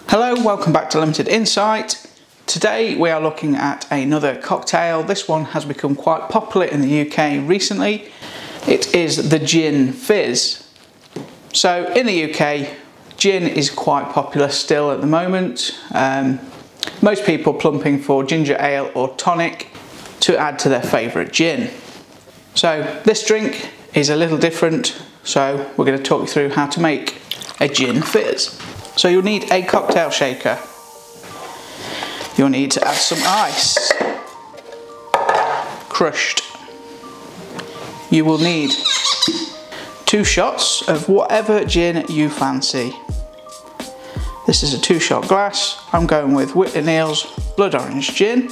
Hello, welcome back to Limited Insight. Today we are looking at another cocktail. This one has become quite popular in the UK recently. It is the Gin Fizz. So in the UK, gin is quite popular still at the moment. Most people plumping for ginger ale or tonic to add to their favourite gin. So this drink is a little different, so we're going to talk you through how to make a Gin Fizz. So you'll need a cocktail shaker. You'll need to add some ice, crushed. You will need 2 shots of whatever gin you fancy. This is a 2-shot glass. I'm going with Whitley Neal's Blood Orange Gin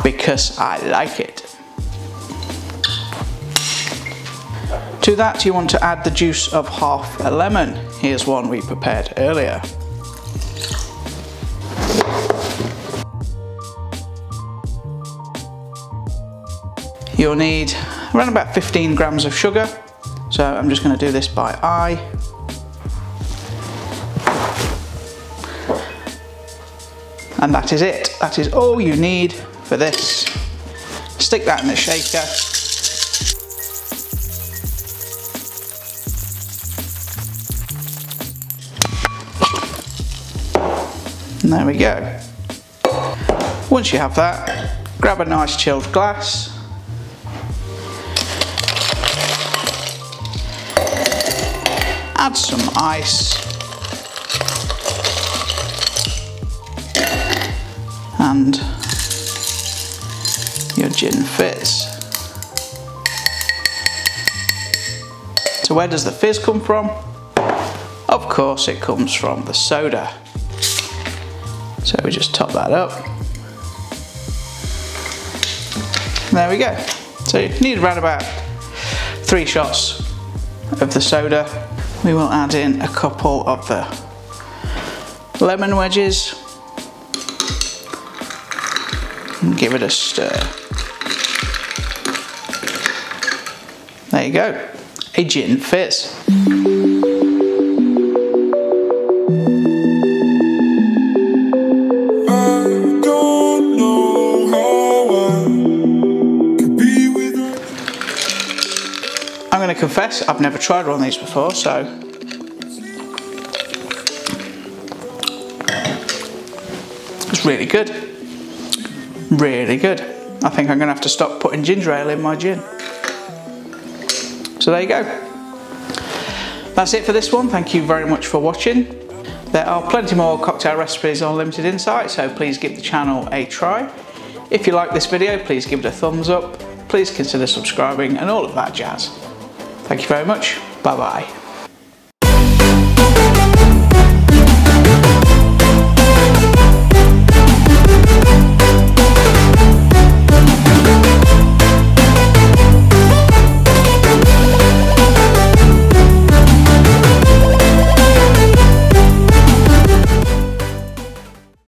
because I like it. To that you want to add the juice of half a lemon. Here's one we prepared earlier. You'll need around about 15 grams of sugar. So I'm just going to do this by eye. And that is it. That is all you need for this. Stick that in the shaker. And there we go. Once you have that, grab a nice chilled glass. Add some ice. And your Gin Fizz. So where does the fizz come from? Of course it comes from the soda. So we just top that up. There we go. So you need around about 3 shots of the soda. We will add in a couple of the lemon wedges. And give it a stir. There you go. A Gin Fizz. I'm going to confess, I've never tried one of these before, so it's really good. Really good. I think I'm going to have to stop putting ginger ale in my gin. So there you go. That's it for this one. Thank you very much for watching. There are plenty more cocktail recipes on Limited Insight, so please give the channel a try. If you like this video, please give it a thumbs up. Please consider subscribing and all of that jazz. Thank you very much. Bye bye.